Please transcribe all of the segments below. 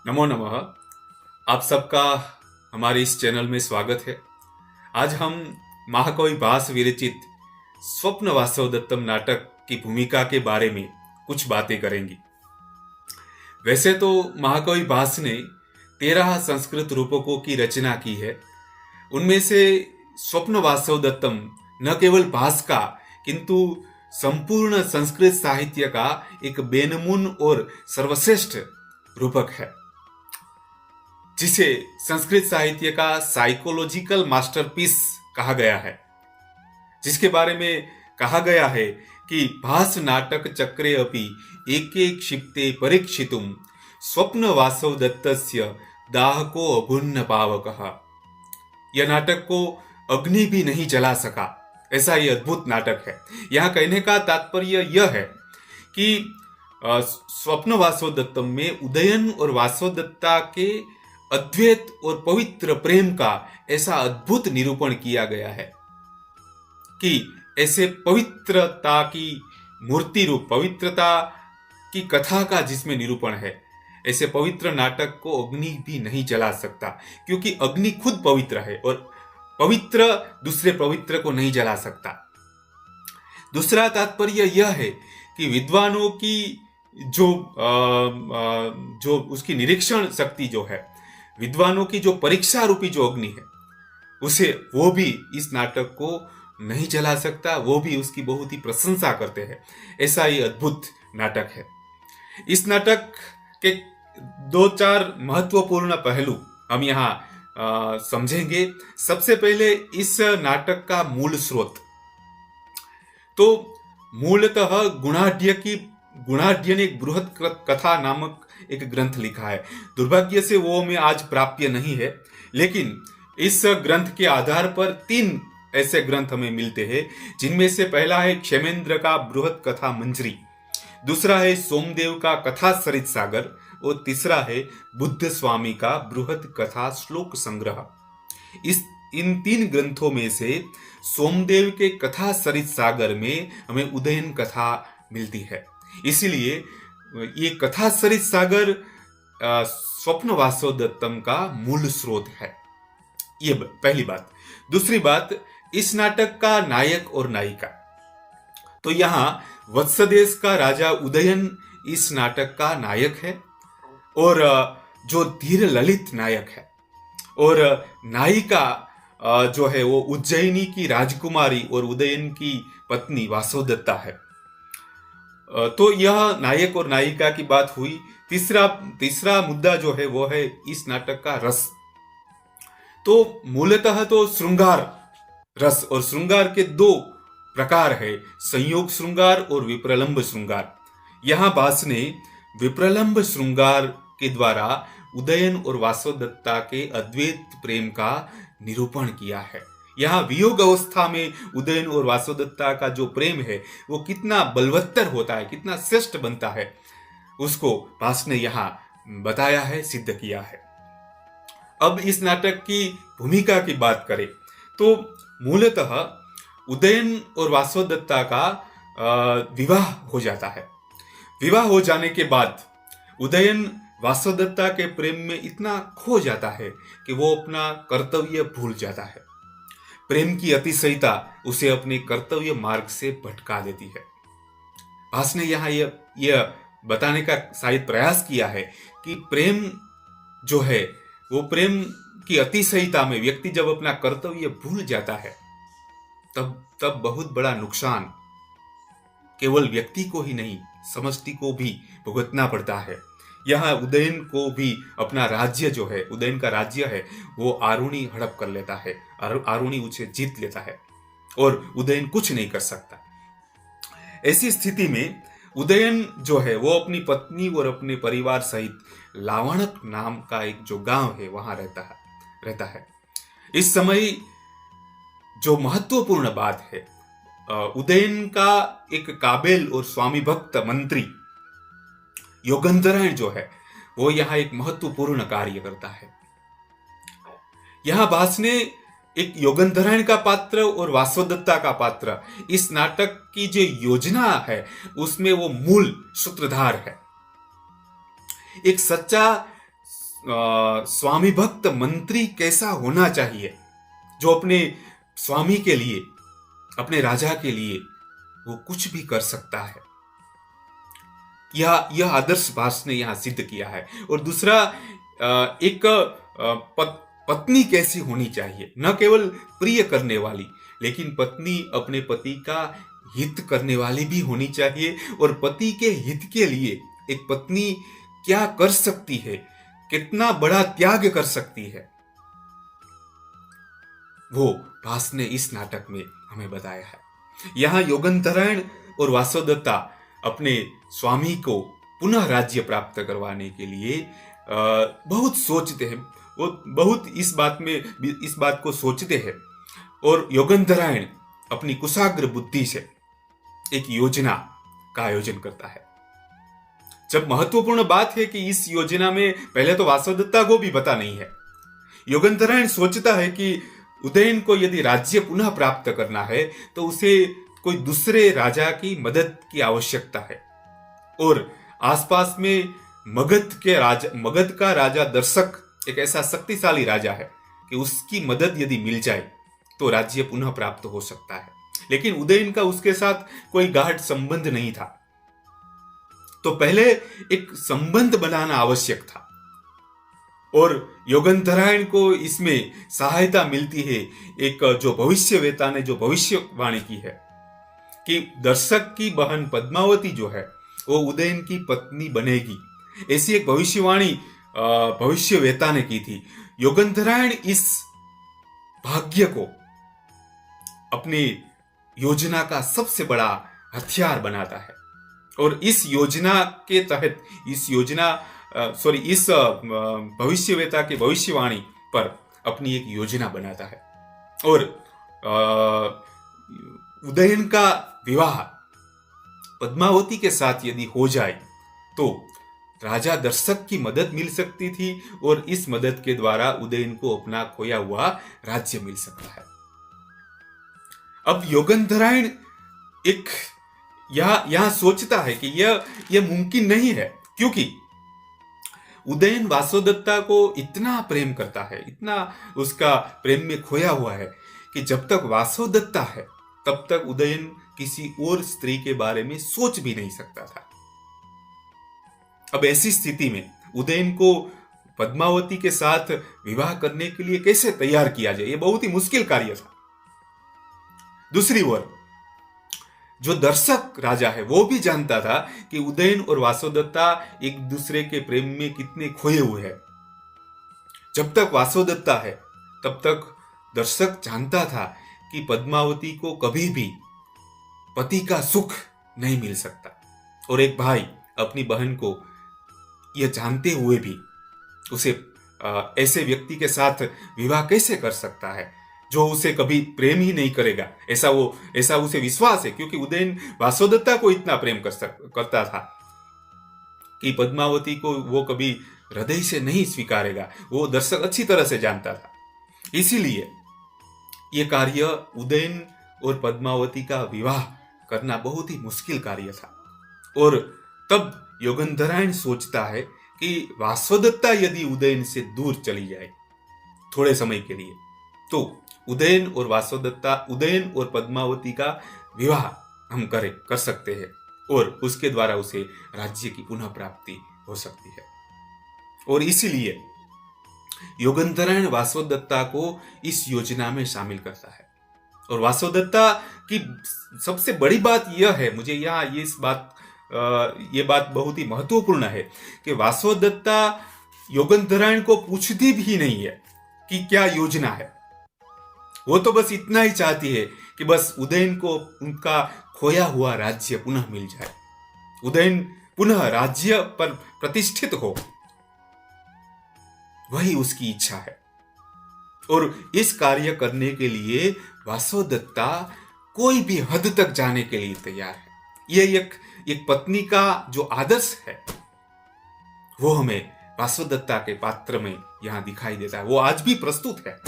नमो नमः। आप सबका हमारे इस चैनल में स्वागत है। आज हम महाकवि भास विरचित स्वप्न वासवदत्तम नाटक की भूमिका के बारे में कुछ बातें करेंगे। वैसे तो महाकवि भास ने 13 संस्कृत रूपकों की रचना की है। उनमें से स्वप्न वासवदत्तम न केवल भास का किंतु संपूर्ण संस्कृत साहित्य का एक बेनमून और सर्वश्रेष्ठ रूपक है, जिसे संस्कृत साहित्य का साइकोलॉजिकल मास्टरपीस कहा गया है, जिसके बारे में कहा गया है कि भास नाटक चक्रे अपि एके क्षिप्ते परीक्षितुम स्वप्न वासवदत्तस्य दाहको अभुन्न पावकः। यह नाटक को अग्नि भी नहीं जला सका, ऐसा ये अद्भुत नाटक है। यहाँ कहने का तात्पर्य यह है कि स्वप्न वासवदत्तम में उदयन और वासवदत्ता के अद्वैत और पवित्र प्रेम का ऐसा अद्भुत निरूपण किया गया है कि ऐसे पवित्रता की मूर्ति रूप, पवित्रता की कथा का जिसमें निरूपण है, ऐसे पवित्र नाटक को अग्नि भी नहीं जला सकता, क्योंकि अग्नि खुद पवित्र है और पवित्र दूसरे पवित्र को नहीं जला सकता। दूसरा तात्पर्य यह है कि विद्वानों की जो उसकी निरीक्षण शक्ति जो है, विद्वानों की जो परीक्षा रूपी जो अग्नि है, उसे वो भी इस नाटक को नहीं जला सकता, वो भी उसकी बहुत ही प्रशंसा करते हैं। ऐसा ही अद्भुत नाटक है। इस नाटक के 2-4 महत्वपूर्ण पहलू हम यहाँ समझेंगे। सबसे पहले इस नाटक का मूल स्रोत। तो मूलतः गुणाढ्य ने एक बृहद कथा नामक एक ग्रंथ लिखा है। दुर्भाग्य से वो हमें आज प्राप्य नहीं है, लेकिन इस ग्रंथ के आधार पर 3 ऐसे ग्रंथ हमें मिलते हैं, जिनमें से पहला है क्षेमेंद्र का बृहद कथा मंजरी, दूसरा है सोमदेव का कथा सरित सागर और तीसरा है बुद्ध स्वामी का बृहद कथा श्लोक संग्रह। इन 3 ग्रंथों में से सोमदेव के कथा सरित सागर में हमें उदयन कथा मिलती है। इसीलिए ये कथा सरित सागर स्वप्न वासवदत्तम का मूल स्रोत है। ये पहली बात। दूसरी बात, इस नाटक का नायक और नायिका। तो यहाँ वत्सदेश का राजा उदयन इस नाटक का नायक है और जो धीर ललित नायक है, और नायिका जो है वो उज्जैनी की राजकुमारी और उदयन की पत्नी वासवदत्ता है। तो यह नायक और नायिका की बात हुई। तीसरा मुद्दा जो है वो है इस नाटक का रस। तो मूलतः तो श्रृंगार रस, और श्रृंगार के 2 प्रकार है, संयोग श्रृंगार और विप्रलंब श्रृंगार। यहां भास ने विप्रलंब श्रृंगार के द्वारा उदयन और वासवदत्ता के अद्वैत प्रेम का निरूपण किया है। यहाँ वियोग अवस्था में उदयन और वासवदत्ता का जो प्रेम है वो कितना बलवत्तर होता है, कितना श्रेष्ठ बनता है, उसको भास ने यहाँ बताया है, सिद्ध किया है। अब इस नाटक की भूमिका की बात करें तो मूलतः उदयन और वासवदत्ता का विवाह हो जाता है। विवाह हो जाने के बाद उदयन वासवदत्ता के प्रेम में इतना खो जाता है कि वो अपना कर्तव्य भूल जाता है। प्रेम की अतिशयता उसे अपने कर्तव्य मार्ग से भटका देती है। भास ने यहाँ यह बताने का शायद प्रयास किया है कि प्रेम जो है वो प्रेम की अतिशयता में व्यक्ति जब अपना कर्तव्य भूल जाता है, तब बहुत बड़ा नुकसान केवल व्यक्ति को ही नहीं, समष्टि को भी भुगतना पड़ता है। यहाँ उदयन को भी अपना राज्य जो है, उदयन का राज्य है, वो आरुणि हड़प कर लेता है, आरुणि उसे जीत लेता है और उदयन कुछ नहीं कर सकता। ऐसी स्थिति में उदयन जो है वो अपनी पत्नी और अपने परिवार सहित लावणक नाम का एक जो गांव है वहां रहता है। इस समय जो महत्वपूर्ण बात है, उदयन का एक काबिल और स्वामी भक्त मंत्री योगंधरायण जो है वो यहाँ एक महत्वपूर्ण कार्य करता है। यहाँ भास ने एक योगंधरायण का पात्र और वासवदत्ता का पात्र, इस नाटक की जो योजना है उसमें वो मूल सूत्रधार है। एक सच्चा स्वामी भक्त मंत्री कैसा होना चाहिए, जो अपने स्वामी के लिए, अपने राजा के लिए वो कुछ भी कर सकता है। यह आदर्श भास ने यहां सिद्ध किया है। और दूसरा, एक पत्नी कैसी होनी चाहिए, न केवल प्रिय करने वाली, लेकिन पत्नी अपने पति का हित करने वाली भी होनी चाहिए। और पति के हित के लिए एक पत्नी क्या कर सकती है, कितना बड़ा त्याग कर सकती है, वो भास ने इस नाटक में हमें बताया है। यहां योगंधरायण और वासवदत्ता अपने स्वामी को पुनः राज्य प्राप्त करवाने के लिए बहुत सोचते हैं, वो बहुत इस बात को सोचते हैं। और योगंधरायण अपनी कुशाग्र बुद्धि से एक योजना का आयोजन करता है। जब महत्वपूर्ण बात है कि इस योजना में पहले तो वासवदत्ता को भी पता नहीं है। योगंधरायण सोचता है कि उदयन को यदि राज्य पुनः प्राप्त करना है तो उसे कोई दूसरे राजा की मदद की आवश्यकता है। और आसपास में मगध का राजा दर्शक एक ऐसा शक्तिशाली राजा है कि उसकी मदद यदि मिल जाए तो राज्य पुनः प्राप्त हो सकता है। लेकिन उदयन का उसके साथ कोई गाढ़ संबंध नहीं था, तो पहले एक संबंध बनाना आवश्यक था। और योगंधरायण को इसमें सहायता मिलती है एक जो भविष्यवेता ने जो भविष्यवाणी की है कि दर्शक की बहन पद्मावती जो है वो उदयन की पत्नी बनेगी, ऐसी एक भविष्यवाणी भविष्यवेता ने की थी। योगंधरायण इस भाग्य को अपनी योजना का सबसे बड़ा हथियार बनाता है और इस योजना के तहत इस भविष्यवेता की भविष्यवाणी पर अपनी एक योजना बनाता है। और उदयन का विवाह पद्मावती के साथ यदि हो जाए तो राजा दर्शक की मदद मिल सकती थी और इस मदद के द्वारा उदयन को अपना खोया हुआ राज्य मिल सकता है। अब योगंधरायण एक यहां सोचता है कि यह मुमकिन नहीं है, क्योंकि उदयन वासवदत्ता को इतना प्रेम करता है, इतना उसका प्रेम में खोया हुआ है कि जब तक वासवदत्ता है तब तक उदयन किसी और स्त्री के बारे में सोच भी नहीं सकता था। अब ऐसी स्थिति में उदयन को पद्मावती के साथ विवाह करने के लिए कैसे तैयार किया जाए, यह बहुत ही मुश्किल कार्य था। दूसरी ओर जो दर्शक राजा है वो भी जानता था कि उदयन और वासवदत्ता एक दूसरे के प्रेम में कितने खोए हुए हैं। जब तक वासवदत्ता है तब तक दर्शक जानता था कि पद्मावती को कभी भी पति का सुख नहीं मिल सकता। और एक भाई अपनी बहन को यह जानते हुए भी उसे ऐसे व्यक्ति के साथ विवाह कैसे कर सकता है जो उसे कभी प्रेम ही नहीं करेगा, ऐसा उसे विश्वास है, क्योंकि उदयन वासवदत्ता को इतना प्रेम करता था कि पद्मावती को वो कभी हृदय से नहीं स्वीकारेगा, वो दर्शक अच्छी तरह से जानता था। इसीलिए ये कार्य उदयन और पद्मावती का विवाह करना बहुत ही मुश्किल कार्य था। और तब योगंधरायण सोचता है कि वासवदत्ता यदि उदयन से दूर चली जाए थोड़े समय के लिए तो उदयन और पद्मावती का विवाह हम कर सकते हैं और उसके द्वारा उसे राज्य की पुनः प्राप्ति हो सकती है। और इसीलिए योगंधरायण वासवदत्ता को इस योजना में शामिल करता है। और वासवदत्ता की सबसे बड़ी बात यह है, मुझे यहाँ ये बात बहुत ही महत्वपूर्ण है कि वासवदत्ता योगंधरायण को पूछती भी नहीं है कि क्या योजना है। वो तो बस इतना ही चाहती है कि बस उदयन को उनका खोया हुआ राज्य पुनः मिल जाए, उदयन पुनः राज्य पर प्रतिष्ठित हो, वही उसकी इच्छा है। और इस कार्य करने के लिए वासवदत्ता कोई भी हद तक जाने के लिए तैयार है। यह एक पत्नी का जो आदर्श है वो हमें वासवदत्ता के पात्र में यहां दिखाई देता है, वो आज भी प्रस्तुत है।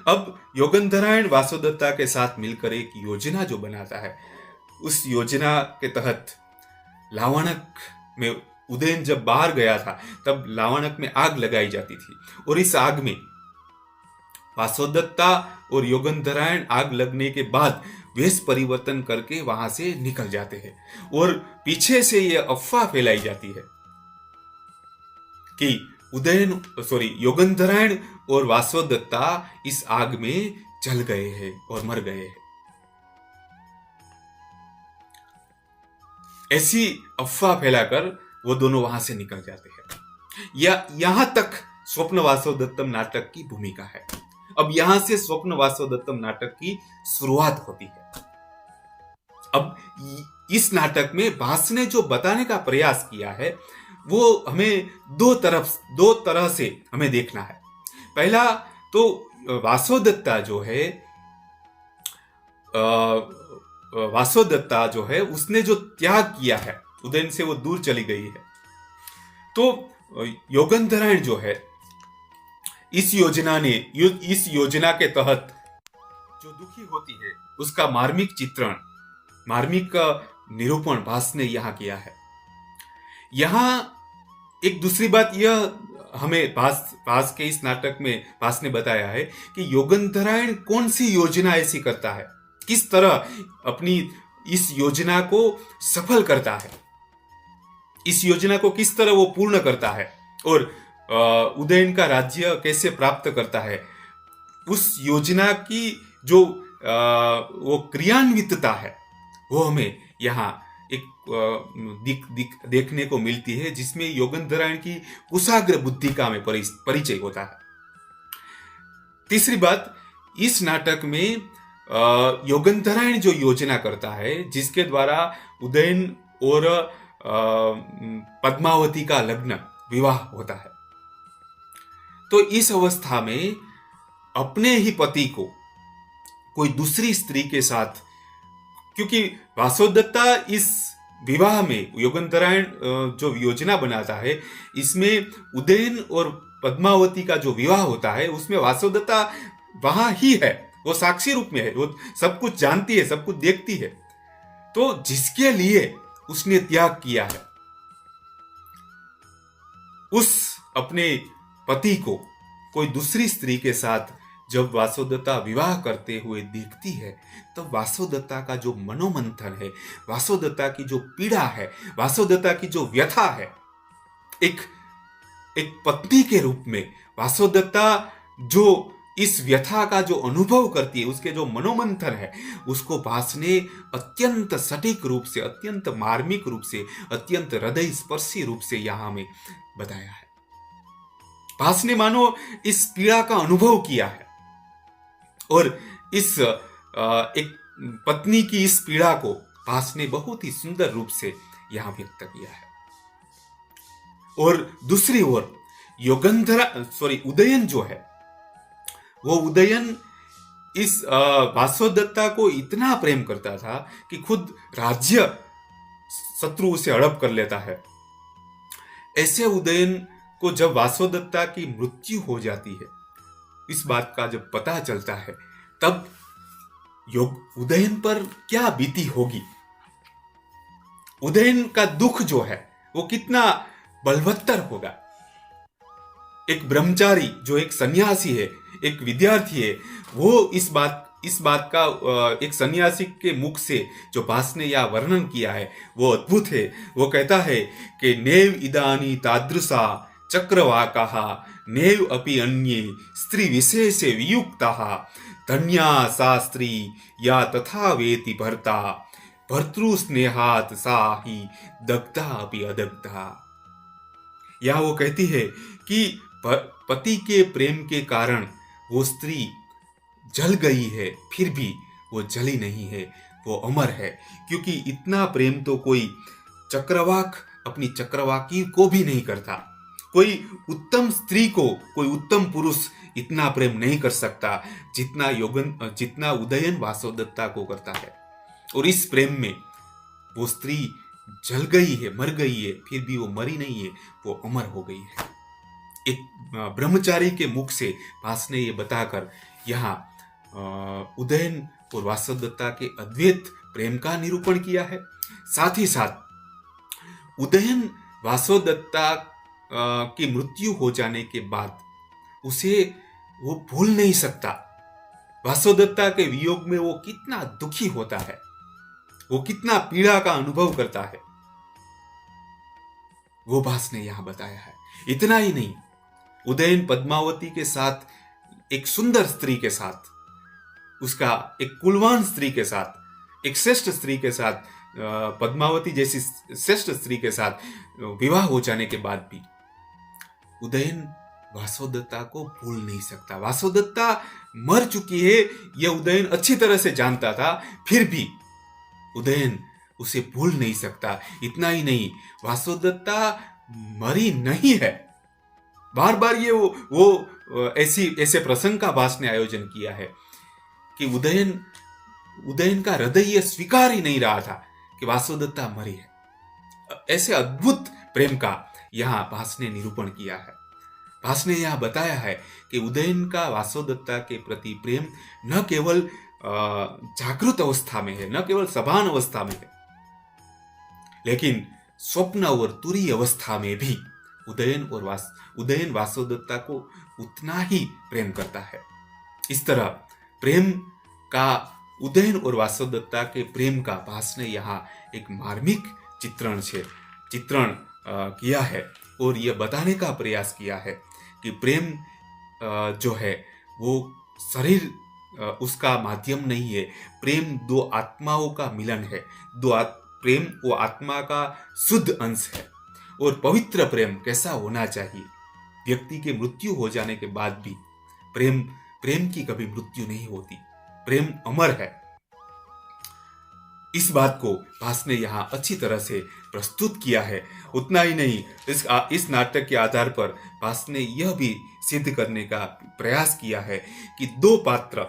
अब योगंधरायण वासवदत्ता के साथ मिलकर एक योजना जो बनाता है, उस योजना के तहत लावणक में उदयन जब बाहर गया था तब लावणक में आग लगाई जाती थी, और इस आग में वासोदत्ता और योगंधरायण आग लगने के बाद वेश परिवर्तन करके वहां से निकल जाते हैं, और पीछे से यह अफवाह फैलाई जाती है कि योगंधरायण और वासोदत्ता इस आग में जल गए हैं और मर गए हैं। ऐसी अफवाह फैलाकर वो दोनों वहां से निकल जाते हैं। यहां तक स्वप्न वासोदत्तम नाटक की भूमिका है। अब यहां से स्वप्न वासोदत्तम नाटक की शुरुआत होती है। अब इस नाटक में भास ने जो बताने का प्रयास किया है वो हमें दो तरह से हमें देखना है। पहला तो वासोदत्ता जो है उसने जो त्याग किया है, उदयन से वो दूर चली गई है। तो योगंधरायण जो है इस योजना के तहत जो दुखी होती है उसका मार्मिक निरूपण भास ने यहां किया है। यहां एक दूसरी बात यह हमें भास के इस नाटक में भास ने बताया है कि योगंधरायण कौन सी योजना ऐसी करता है, किस तरह अपनी इस योजना को सफल करता है, इस योजना को किस तरह वो पूर्ण करता है, और उदयन का राज्य कैसे प्राप्त करता है। उस योजना की जो वो क्रियान्वितता है वो हमें यहाँ एक देखने को मिलती है, जिसमें योगंधरायण की कुशाग्र बुद्धि का हमें परिचय होता है। तीसरी बात, इस नाटक में योगंधरायण जो योजना करता है जिसके द्वारा उदयन और पद्मावती का विवाह होता है, तो इस अवस्था में अपने ही पति को कोई दूसरी स्त्री के साथ, क्योंकि वासोदत्ता इस विवाह में योगंधरायण जो योजना बनाता है इसमें उदयन और पद्मावती का जो विवाह होता है उसमें वासोदत्ता वहां ही है, वो साक्षी रूप में है, वो सब कुछ जानती है, सब कुछ देखती है। तो जिसके लिए उसने त्याग किया है, उस अपने पति को कोई दूसरी स्त्री के साथ जब वासोदत्ता विवाह करते हुए देखती है तब वासोदत्ता का जो मनोमंथन है, वासोदत्ता की जो पीड़ा है, वासोदत्ता की जो व्यथा है, एक पत्नी के रूप में वासोदत्ता जो इस व्यथा का जो अनुभव करती है, उसके जो मनोमंथन है, उसको भास ने अत्यंत सटीक रूप से, अत्यंत मार्मिक रूप से, अत्यंत हृदय स्पर्शी रूप से यहां में बताया है। भास ने मानो इस पीड़ा का अनुभव किया है और इस एक पत्नी की इस पीड़ा को भास ने बहुत ही सुंदर रूप से यहां व्यक्त किया है। और दूसरी ओर उदयन जो है, वो उदयन इस वासोदत्ता को इतना प्रेम करता था कि खुद राज्य शत्रु उसे हड़प कर लेता है। ऐसे उदयन को जब वासोदत्ता की मृत्यु हो जाती है, इस बात का जब पता चलता है, तब उदयन पर क्या बीती होगी, उदयन का दुख जो है वो कितना बलवत्तर होगा। एक ब्रह्मचारी जो एक सन्यासी है, एक विद्यार्थी है, वो इस बात का एक सन्यासी के मुख से जो भास ने यह वर्णन किया है वो अद्भुत है। वो कहता है कि नेव इदानी तादृशा चक्रवाकाः नेव अपि अन्ये स्त्री विशेषे वियुक्ताः धन्या सा स्त्री या तथा वेति भर्ता भर्तृ स्नेहात् सा ही दग्धा अपि अदग्धा। या वो कहती है कि पति के प्रेम के कारण वो स्त्री जल गई है, फिर भी वो जली नहीं है, वो अमर है। क्योंकि इतना प्रेम तो कोई चक्रवाक अपनी चक्रवाकी को भी नहीं करता, कोई उत्तम स्त्री को कोई उत्तम पुरुष इतना प्रेम नहीं कर सकता जितना उदयन वासोदत्ता को करता है। और इस प्रेम में वो स्त्री जल गई है, मर गई है, फिर भी वो मरी नहीं है, वो अमर हो गई है। एक ब्रह्मचारी के मुख से भास ने ये बताकर यहाँ उदयन और वासोदत्ता के अद्वैत प्रेम का निरूपण किया है। साथ ही साथ उदयन वासोदत्ता की मृत्यु हो जाने के बाद उसे वो भूल नहीं सकता। वासोदत्ता के वियोग में वो कितना दुखी होता है, वो कितना पीड़ा का अनुभव करता है, वो भास ने यहां बताया है। इतना ही नहीं, उदयन पद्मावती के साथ, एक सुंदर स्त्री के साथ, उसका एक कुलवान स्त्री के साथ, एक श्रेष्ठ स्त्री के साथ, पद्मावती जैसी श्रेष्ठ स्त्री के साथ विवाह हो जाने के बाद भी उदयन वासोदत्ता को भूल नहीं सकता। वासोदत्ता मर चुकी है, यह उदयन अच्छी तरह से जानता था, फिर भी उदयन उसे भूल नहीं सकता। इतना ही नहीं, वासोदत्ता मरी नहीं है। बार बार ये वो ऐसे प्रसंग का भास ने आयोजन किया है कि उदयन का हृदय यह स्वीकार ही नहीं रहा था कि वासोदत्ता मरी है। ऐसे अद्भुत प्रेम का यहां भास ने निरूपण किया है। भास ने यहां बताया है कि उदयन का वासोदत्ता के प्रति प्रेम न केवल जागृत अवस्था में है, न केवल सभान अवस्था में है, लेकिन स्वप्न और तुरीय अवस्था में भी उदयन वासोदत्ता को उतना ही प्रेम करता है। इस तरह प्रेम का, उदयन और वासोदत्ता के प्रेम का भास ने यहाँ एक मार्मिक चित्रण किया है और यह बताने का प्रयास किया है कि प्रेम जो है वो शरीर उसका माध्यम नहीं है। प्रेम दो आत्माओं का मिलन है। प्रेम वो आत्मा का शुद्ध अंश है। और पवित्र प्रेम कैसा होना चाहिए? व्यक्ति के मृत्यु हो जाने के बाद भी प्रेम की कभी मृत्यु नहीं होती। प्रेम अमर है। इस बात को भास ने यहाँ अच्छी तरह से प्रस्तुत किया है। उतना ही नहीं, इस नाटक के आधार पर भास ने यह भी सिद्ध करने का प्रयास किया है कि दो पात्र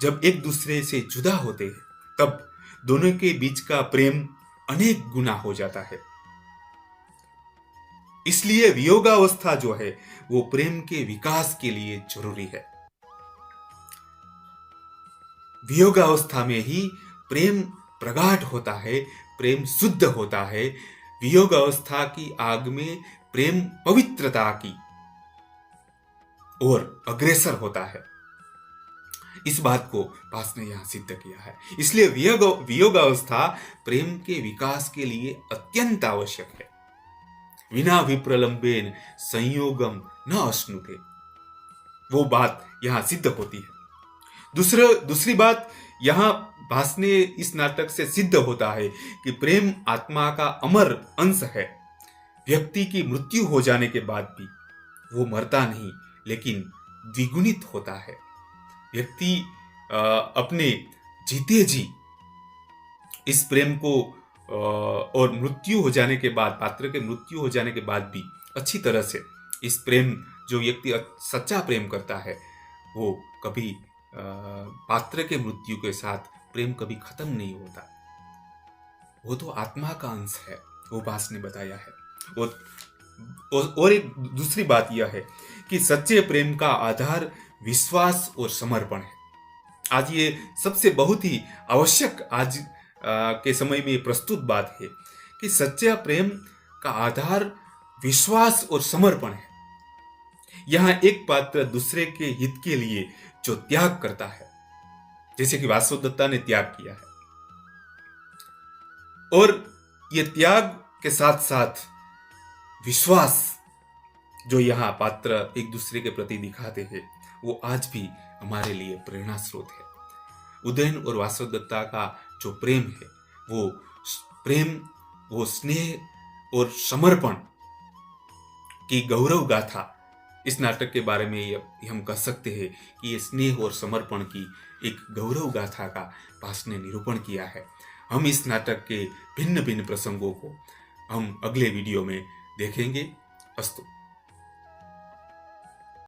जब एक दूसरे से जुदा होते हैं तब दोनों के बीच का प्रेम अनेक गुना हो जाता है। इसलिए वियोगावस्था जो है वो प्रेम के विकास के लिए जरूरी है। वियोगावस्था में ही प्रेम प्रगाढ़ होता है, प्रेम शुद्ध होता है। वियोग अवस्था की आग में प्रेम पवित्रता की ओर अग्रसर होता है। इस बात को भास ने यहां सिद्ध किया है। इसलिए वियोग अवस्था प्रेम के विकास के लिए अत्यंत आवश्यक है। विना विप्रलंबेन संयोगम न अश्नुते, वो बात यहां सिद्ध होती है। दूसरी बात यहां भास ने इस नाटक से सिद्ध होता है कि प्रेम आत्मा का अमर अंश है। व्यक्ति की मृत्यु हो जाने के बाद भी वो मरता नहीं, लेकिन द्विगुणित होता है। व्यक्ति अपने जीते जी इस प्रेम को और मृत्यु हो जाने के बाद, पात्र के मृत्यु हो जाने के बाद भी अच्छी तरह से इस प्रेम, जो व्यक्ति सच्चा प्रेम करता है, वो कभी पात्र के मृत्यु के साथ प्रेम कभी खत्म नहीं होता। वो तो आत्मा का अंश है, वो भास ने बताया है। और एक दूसरी बात यह है कि सच्चे प्रेम का आधार विश्वास और समर्पण है। आज ये सबसे बहुत ही आवश्यक आज के समय में प्रस्तुत बात है कि सच्चा प्रेम का आधार विश्वास और समर्पण है। यहां एक पात्र दूसरे के हित के लिए जो त्याग करता है, जैसे कि वासोदत्ता ने त्याग किया है, और ये त्याग के साथ साथ विश्वास जो यहाँ पात्र एक दूसरे के प्रति दिखाते हैं, वो आज भी हमारे लिए प्रेरणा स्रोत है। उदयन और वासोदत्ता का जो प्रेम है, वो स्नेह और समर्पण की गौरव गाथा, इस नाटक के बारे में हम कह सकते हैं कि ये स्नेह और समर्पण की एक गौरव गाथा का भास ने निरूपण किया है। हम इस नाटक के भिन्न भिन्न प्रसंगों को हम अगले वीडियो में देखेंगे। अस्तु।